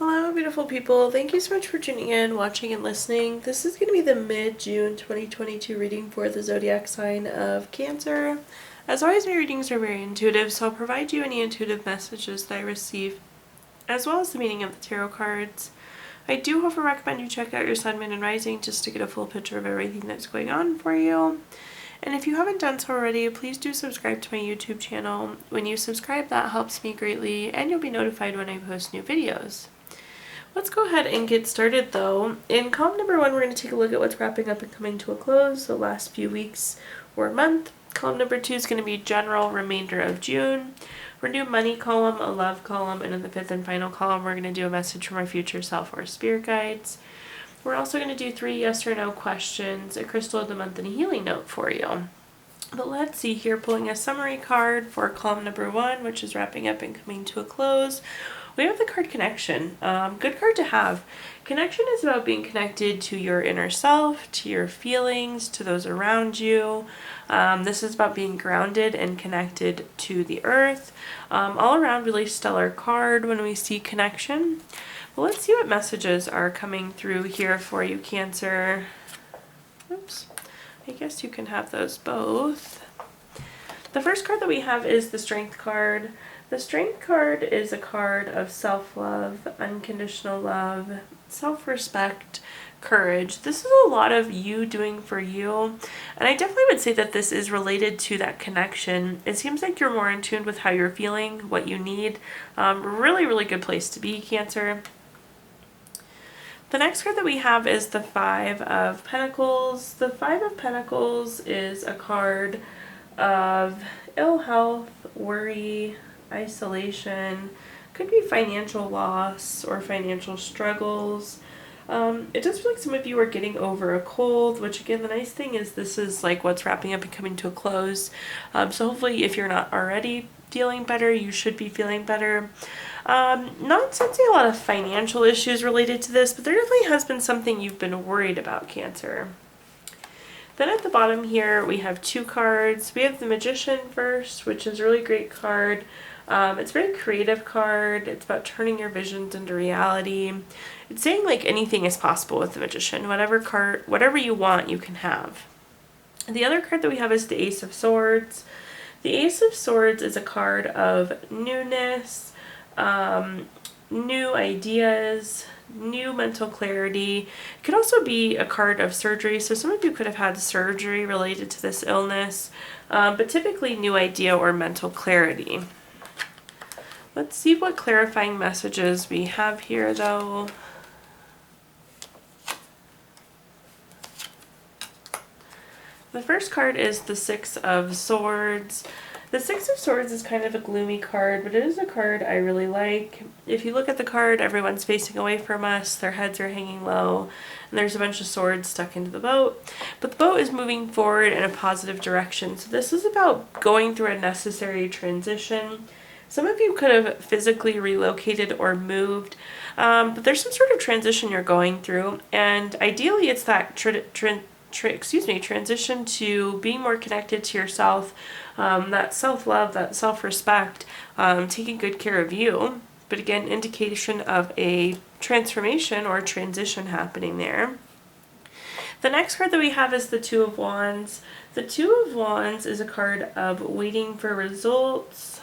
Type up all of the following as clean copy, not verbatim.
Hello, beautiful people. Thank you so much for tuning in, watching, and listening. This is going to be the mid-June 2022 reading for the zodiac sign of Cancer. As always, my readings are very intuitive, so I'll provide you any intuitive messages that I receive, as well as the meaning of the tarot cards. I do, however, recommend you check out your sun, moon, and rising just to get a full picture of everything that's going on for you. And if you haven't done so already, please do subscribe to my YouTube channel. When you subscribe, that helps me greatly, and you'll be notified when I post new videos. Let's go ahead and get started though. In column number 1, we're going to take a look at what's wrapping up and coming to a close, the last few weeks or month. Column number 2 is going to be general remainder of June. We're going to do a money column, a love column, and in the 5th and final column, we're going to do a message from our future self or spirit guides. We're also going to do 3 yes or no questions, a crystal of the month, and a healing note for you. But let's see here, pulling a summary card for column number 1, which is wrapping up and coming to a close. We have the card connection. Good card to have. Connection is about being connected to your inner self, to your feelings, to those around you. This is about being grounded and connected to the earth. All around, really stellar card when we see connection. Well, let's see what messages are coming through here for you, Cancer. Oops. I guess you can have those both. The first card that we have is the Strength card. The Strength card is a card of self-love, unconditional love, self-respect, courage. This is a lot of you doing for you, and I definitely would say that this is related to that connection. It seems like you're more in tune with how you're feeling, what you need. Really, really good place to be, Cancer. The next card that we have is the Five of Pentacles. The Five of Pentacles is a card of ill health, worry, isolation, could be financial loss or financial struggles. It does feel like some of you are getting over a cold, which again, the nice thing is this is like what's wrapping up and coming to a close. So hopefully if you're not already feeling better, you should be feeling better. Not sensing a lot of financial issues related to this, but there definitely has been something you've been worried about, Cancer. Then at the bottom here, we have 2 cards. We have the Magician first, which is a really great card. It's a very creative card. It's about turning your visions into reality. It's saying like anything is possible with the Magician. Whatever you want, you can have. The other card that we have is the Ace of Swords. The Ace of Swords is a card of newness, new ideas, new mental clarity. It could also be a card of surgery, so some of you could have had surgery related to this illness, but typically new idea or mental clarity. Let's see what clarifying messages we have here though. The first card is the Six of Swords. The Six of Swords is kind of a gloomy card, but it is a card I really like. If you look at the card, everyone's facing away from us, their heads are hanging low, and there's a bunch of swords stuck into the boat. But the boat is moving forward in a positive direction. So this is about going through a necessary transition. Some of you could have physically relocated or moved, but there's some sort of transition you're going through, and ideally it's that transition to being more connected to yourself, that self-love, that self-respect, taking good care of you. But again, indication of a transformation or transition happening there. The next card that we have is the Two of Wands. The Two of Wands is a card of waiting for results.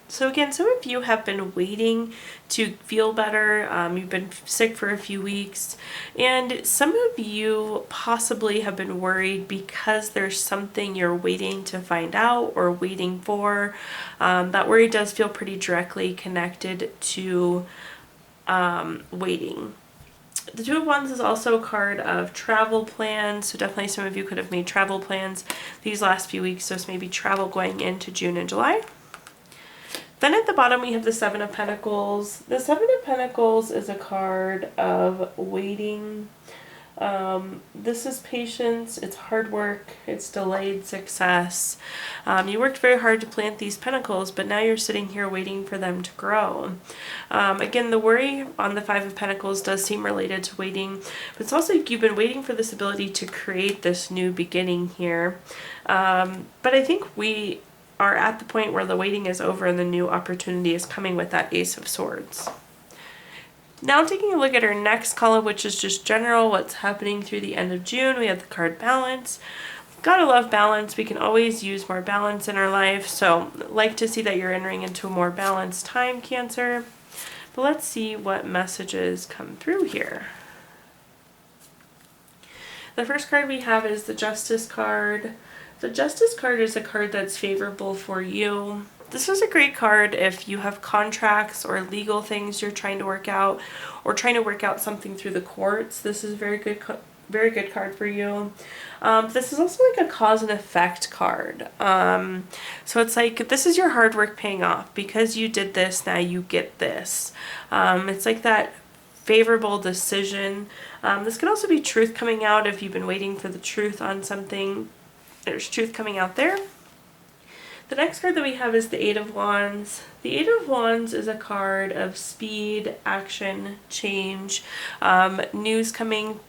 So again, some of you have been waiting to feel better. You've been sick for a few weeks, and some of you possibly have been worried because there's something you're waiting to find out or waiting for. That worry does feel pretty directly connected to waiting. The Two of Wands is also a card of travel plans, so definitely some of you could have made travel plans these last few weeks, so it's maybe travel going into June and July. Then at the bottom we have the Seven of Pentacles. The Seven of Pentacles is a card of waiting. This is patience, it's hard work, it's delayed success. You worked very hard to plant these pentacles, but now you're sitting here waiting for them to grow. Again, the worry on the Five of Pentacles does seem related to waiting, but it's also like you've been waiting for this ability to create this new beginning here. But I think we are at the point where the waiting is over and the new opportunity is coming with that Ace of Swords. Now taking a look at our next column, which is just general, what's happening through the end of June, we have the card balance. Gotta love balance. We can always use more balance in our life, so like to see that you're entering into a more balanced time, Cancer. But let's see what messages come through here. The first card we have is the Justice card. The Justice card is a card that's favorable for you. This is a great card if you have contracts or legal things you're trying to work out, or trying to work out something through the courts. This is a very good card for you. This is also like a cause and effect card. So it's like, this is your hard work paying off. Because you did this, now you get this. It's like that favorable decision. This could also be truth coming out if you've been waiting for the truth on something. There's truth coming out there. The next card that we have is the Eight of Wands. The Eight of Wands is a card of speed, action, change, news coming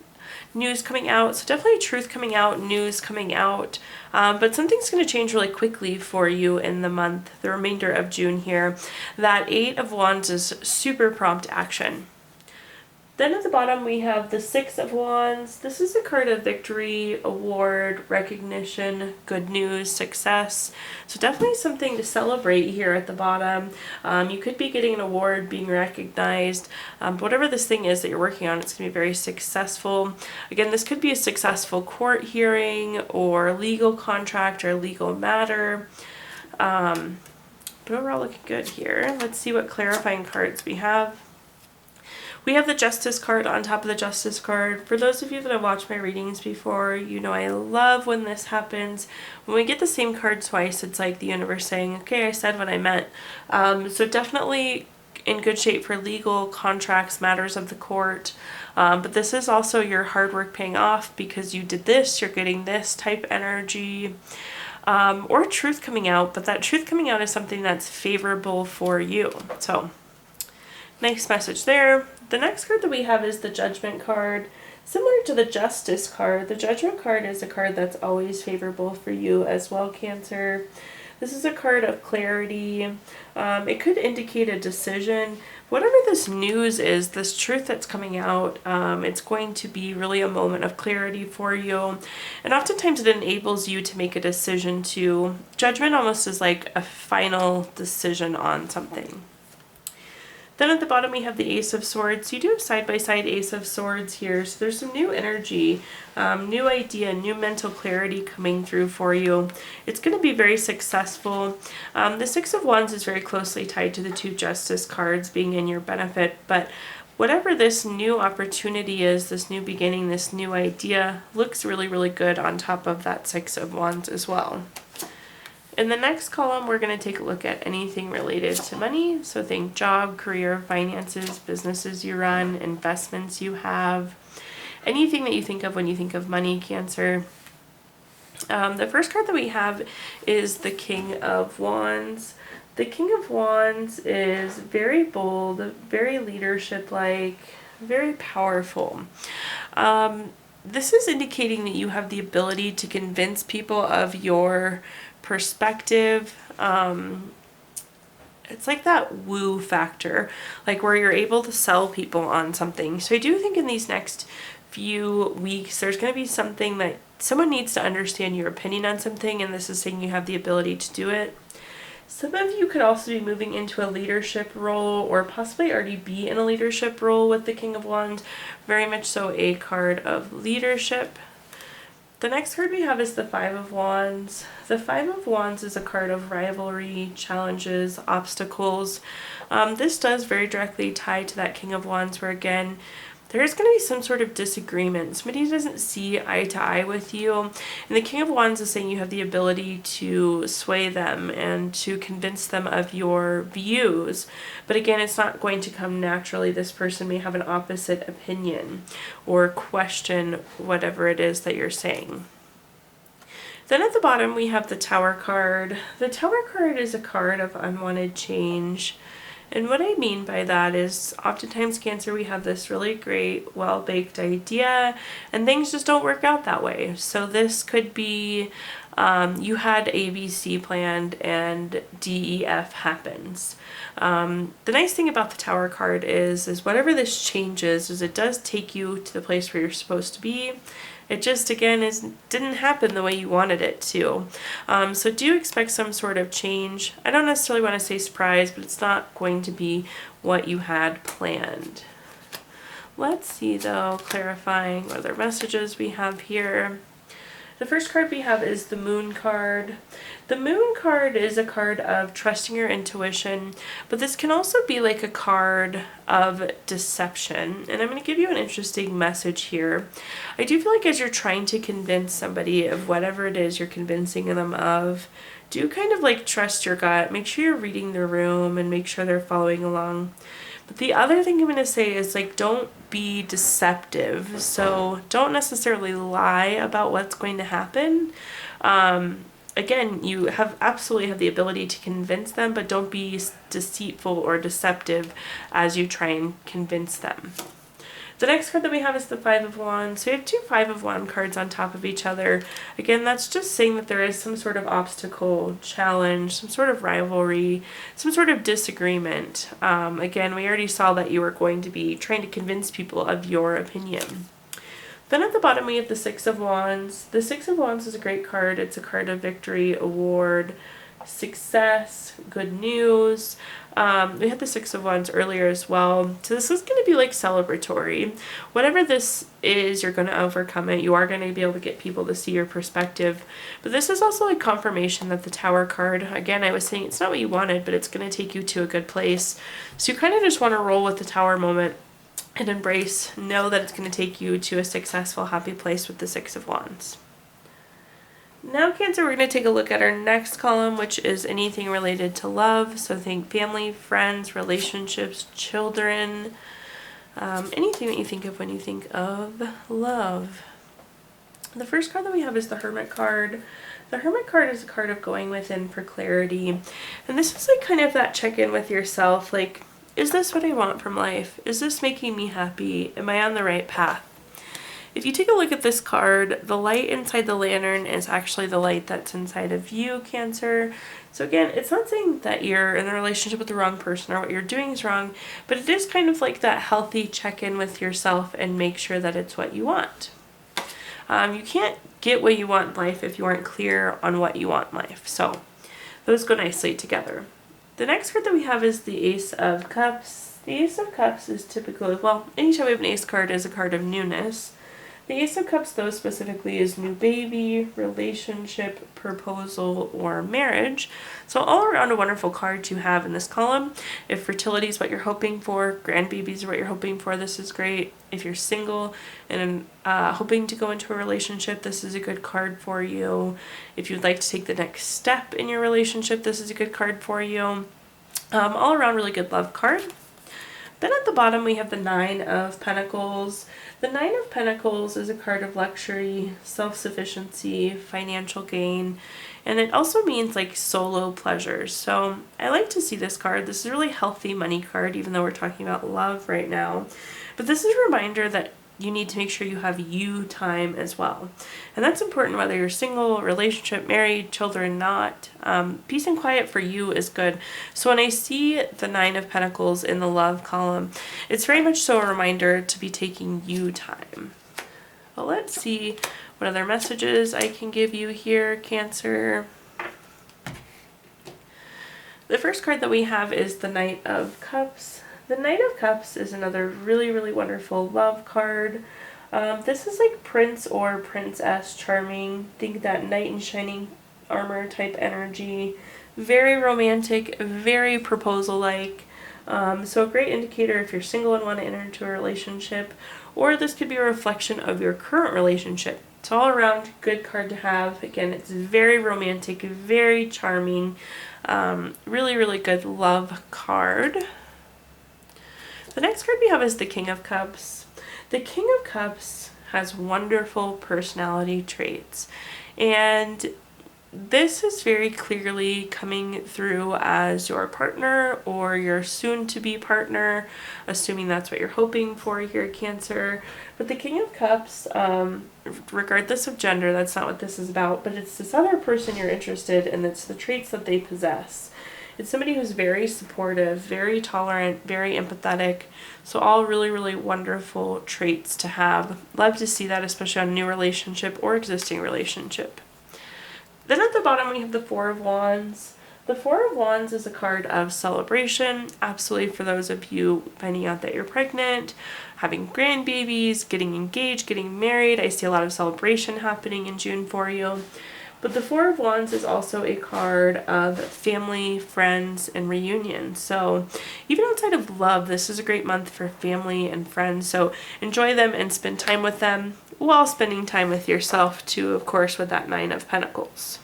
out. So definitely truth coming out, news coming out. But something's going to change really quickly for you in the month, the remainder of June here. That Eight of Wands is super prompt action. Then at the bottom we have the Six of Wands. This is a card of victory, award, recognition, good news, success. So definitely something to celebrate here at the bottom. You could be getting an award, being recognized. But whatever this thing is that you're working on, it's going to be very successful. Again, this could be a successful court hearing or legal contract or legal matter. But overall looking good here. Let's see what clarifying cards we have. We have the Justice card on top of the Justice card. For those of you that have watched my readings before, you know I love when this happens. When we get the same card twice, it's like the universe saying, okay, I said what I meant. So definitely in good shape for legal contracts, matters of the court. But this is also your hard work paying off because you did this, you're getting this type energy. Or truth coming out, but that truth coming out is something that's favorable for you. So nice message there. The next card that we have is the Judgment card. Similar to the Justice card, the Judgment card is a card that's always favorable for you as well, Cancer. This is a card of clarity. It could indicate a decision. Whatever this news is, this truth that's coming out, it's going to be really a moment of clarity for you. And oftentimes it enables you to make a decision too. Judgment almost is like a final decision on something. Then at the bottom we have the Ace of Swords. You do have side-by-side Ace of Swords here. So there's some new energy, new idea, new mental clarity coming through for you. It's going to be very successful. The Six of Wands is very closely tied to the two Justice cards being in your benefit. But whatever this new opportunity is, this new beginning, this new idea, looks really, really good on top of that Six of Wands as well. In the next column, we're going to take a look at anything related to money. So think job, career, finances, businesses you run, investments you have, anything that you think of when you think of money, Cancer. The first card that we have is the King of Wands. The King of Wands is very bold, very leadership-like, very powerful. This is indicating that you have the ability to convince people of your perspective. It's like that woo factor, like where you're able to sell people on something. So I do think in these next few weeks there's going to be something that someone needs to understand your opinion on something, and this is saying you have the ability to do it. Some of you could also be moving into a leadership role, or possibly already be in a leadership role with the King of Wands. Very much so a card of leadership. The next card we have is the Five of Wands. The Five of Wands is a card of rivalry, challenges, obstacles. This does very directly tie to that King of Wands, where again, there's going to be some sort of disagreement. Somebody doesn't see eye to eye with you. And the King of Wands is saying you have the ability to sway them and to convince them of your views. But again, it's not going to come naturally. This person may have an opposite opinion or question whatever it is that you're saying. Then at the bottom, we have the Tower card. The Tower card is a card of unwanted change. And what I mean by that is oftentimes, Cancer, we have this really great, well-baked idea and things just don't work out that way. So this could be You had ABC planned and DEF happens. The nice thing about the Tower card is whatever this changes is it does take you to the place where you're supposed to be. It just, again, didn't happen the way you wanted it to. So do expect some sort of change. I don't necessarily want to say surprise, but it's not going to be what you had planned. Let's see, though, clarifying what other messages we have here. The first card we have is the Moon card. The Moon card is a card of trusting your intuition, but this can also be like a card of deception. And I'm going to give you an interesting message here. I do feel like as you're trying to convince somebody of whatever it is you're convincing them of, do kind of like trust your gut. Make sure you're reading the room and make sure they're following along. But the other thing I'm going to say is, like, don't be deceptive. So don't necessarily lie about what's going to happen. Again, you absolutely have the ability to convince them, but don't be deceitful or deceptive as you try and convince them. The next card that we have is the Five of Wands. So we have two Five of Wands cards on top of each other. Again, that's just saying that there is some sort of obstacle, challenge, some sort of rivalry, some sort of disagreement. Again, we already saw that you were going to be trying to convince people of your opinion. Then at the bottom we have the Six of Wands. The Six of Wands is a great card. It's a card of victory, award, success, good news. We had the Six of Wands earlier as well. So this is going to be like celebratory. Whatever this is, you're going to overcome it. You are going to be able to get people to see your perspective. But this is also like confirmation that the Tower card, again, I was saying it's not what you wanted, but it's going to take you to a good place. So you kind of just want to roll with the Tower moment and embrace, know that it's going to take you to a successful, happy place with the Six of Wands. Now, Cancer, we're going to take a look at our next column, which is anything related to love. So think family, friends, relationships, children, anything that you think of when you think of love. The first card that we have is the Hermit card. The Hermit card is a card of going within for clarity. And this is like kind of that check-in with yourself, like, is this what I want from life? Is this making me happy? Am I on the right path? If you take a look at this card, the light inside the lantern is actually the light that's inside of you, Cancer. So again, it's not saying that you're in a relationship with the wrong person or what you're doing is wrong, but it is kind of like that healthy check-in with yourself and make sure that it's what you want. You can't get what you want in life if you aren't clear on what you want in life. So those go nicely together. The next card that we have is the Ace of Cups. The Ace of Cups is typically, well, anytime we have an Ace card is a card of newness. The Ace of Cups, though, specifically is new baby, relationship, proposal, or marriage. So all around a wonderful card to have in this column. If fertility is what you're hoping for, grandbabies are what you're hoping for, this is great. If you're single and hoping to go into a relationship, this is a good card for you. If you'd like to take the next step in your relationship, this is a good card for you. All around really good love card. Then at the bottom we have the Nine of Pentacles. The Nine of Pentacles is a card of luxury, self-sufficiency, financial gain, and it also means like solo pleasures. So I like to see this card. This is a really healthy money card, even though we're talking about love right now. But this is a reminder that you need to make sure you have you time as well. And that's important whether you're single, relationship, married, children, not. Peace and quiet for you is good. So when I see the Nine of Pentacles in the love column, it's very much so a reminder to be taking you time. Well, let's see what other messages I can give you here, Cancer. The first card that we have is the Knight of Cups. The Knight of Cups is another really, really wonderful love card. This is like Prince or Princess Charming. Think that knight in shining armor type energy. Very romantic, very proposal-like. So a great indicator if you're single and want to enter into a relationship, or this could be a reflection of your current relationship. It's all around good card to have. Again, it's very romantic, very charming, really, really good love card. The next card we have is the King of Cups. The King of Cups has wonderful personality traits, and this is very clearly coming through as your partner or your soon-to-be partner, assuming that's what you're hoping for here, Cancer. But the King of Cups, regardless of gender, that's not what this is about, but it's this other person you're interested in, it's the traits that they possess. It's somebody who's very supportive, very tolerant, very empathetic. So all really, really wonderful traits to have. Love to see that, especially on a new relationship or existing relationship. Then at the bottom we have the Four of Wands. The Four of Wands is a card of celebration, absolutely, for those of you finding out that you're pregnant, having grandbabies, getting engaged, getting married. I see a lot of celebration happening in June for you. But the Four of Wands is also a card of family, friends, and reunion. So even outside of love, this is a great month for family and friends. So enjoy them and spend time with them while spending time with yourself too, of course, with that Nine of Pentacles.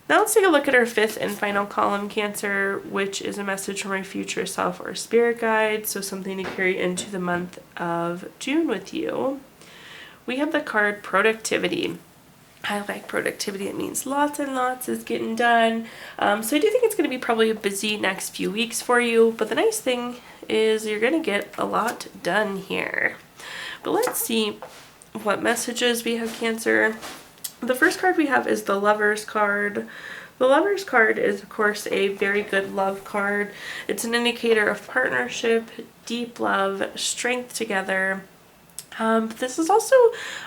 Now let's take a look at our fifth and final column, Cancer, which is a message from our future self or spirit guide. So something to carry into the month of June with you. We have the card Productivity. I like productivity. It means lots and lots is getting done. So I do think it's going to be probably a busy next few weeks for you. But the nice thing is you're going to get a lot done here. But let's see what messages we have, Cancer. The first card we have is the Lover's card. The Lover's card is, of course, a very good love card. It's an indicator of partnership, deep love, strength together. But this is also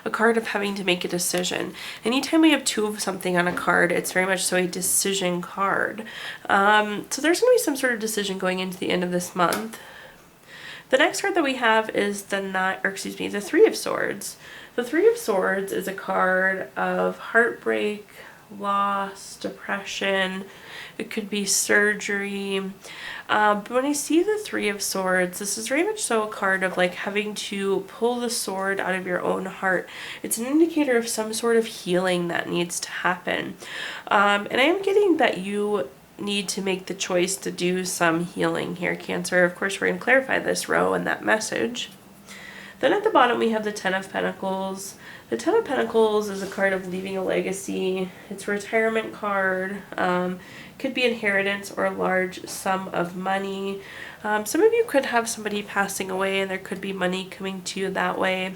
a card of having to make a decision. Anytime we have two of something on a card, it's very much so a decision card. So there's going to be some sort of decision going into the end of this month. The next card that we have is the Three of Swords. The Three of Swords is a card of heartbreak, loss, depression. It could be surgery. But when I see the Three of Swords, this is very much so a card of like having to pull the sword out of your own heart. It's an indicator of some sort of healing that needs to happen. And I am getting that you need to make the choice to do some healing here, Cancer. Of course, we're going to clarify this row and that message. Then at the bottom we have the Ten of Pentacles. The Ten of Pentacles is a card of leaving a legacy. It's a retirement card. Could be inheritance or a large sum of money. Some of you could have somebody passing away and there could be money coming to you that way.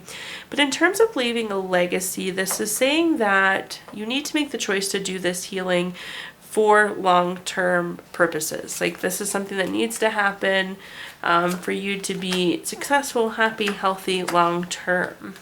But in terms of leaving a legacy, this is saying that you need to make the choice to do this healing for long-term purposes. Like this is something that needs to happen for you to be successful, happy, healthy, long-term.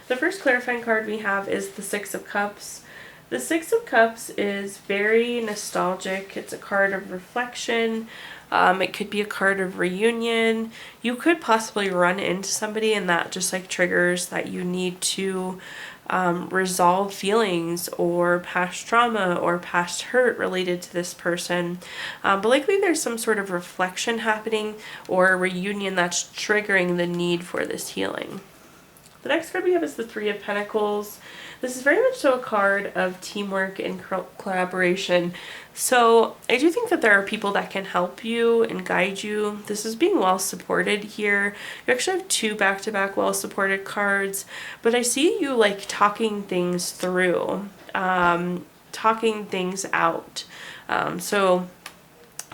The first clarifying card we have is the Six of Cups. The Six of Cups is very nostalgic. It's a card of reflection. It could be a card of reunion. You could possibly run into somebody and that just like triggers that you need to resolve feelings or past trauma or past hurt related to this person. But likely there's some sort of reflection happening or a reunion that's triggering the need for this healing. The next card we have is the Three of Pentacles. This is very much so a card of teamwork and collaboration. So I do think that there are people that can help you and guide you. This is being well supported here. You actually have two back-to-back well supported cards, but I see you like talking things through, talking things out. So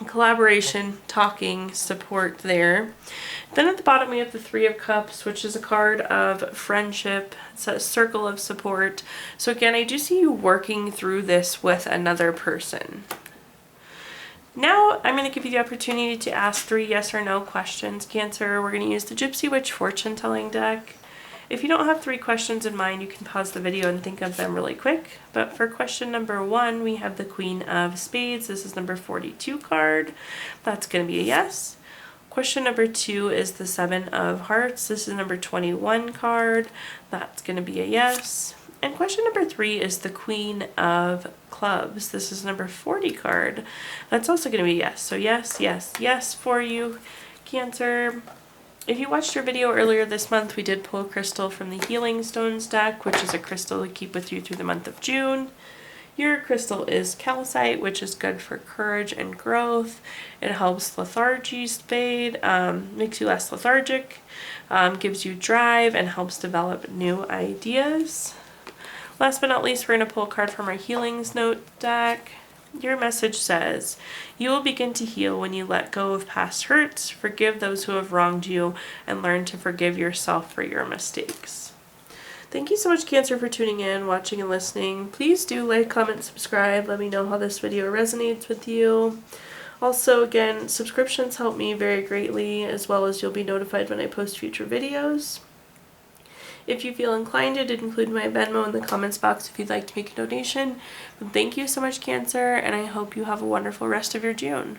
collaboration, talking, support there. Then at the bottom we have the Three of Cups, which is a card of friendship. It's a circle of support. So again, I do see you working through this with another person. Now I'm going to give you the opportunity to ask 3 yes or no questions, Cancer. We're going to use the Gypsy Witch fortune telling deck. If you don't have 3 questions in mind, you can pause the video and think of them really quick. But for question number 1, we have the Queen of Spades. This is number 42 card. That's going to be a yes. Question number 2 is the Seven of Hearts. This is number 21 card. That's going to be a yes. And question number 3 is the Queen of Clubs. This is number 40 card. That's also going to be a yes. So yes, yes, yes for you, Cancer. If you watched our video earlier this month, we did pull a crystal from the Healing Stones deck, which is a crystal to keep with you through the month of June. Your crystal is calcite, which is good for courage and growth. It helps lethargy fade, makes you less lethargic, gives you drive, and helps develop new ideas. Last but not least, we're going to pull a card from our Healings Note deck. Your message says, you will begin to heal when you let go of past hurts, forgive those who have wronged you, and learn to forgive yourself for your mistakes. Thank you so much, Cancer, for tuning in, watching, and listening. Please do like, comment, subscribe. Let me know how this video resonates with you. Also, again, subscriptions help me very greatly, as well as you'll be notified when I post future videos. If you feel inclined, I did include my Venmo in the comments box if you'd like to make a donation. But thank you so much, Cancer, and I hope you have a wonderful rest of your June.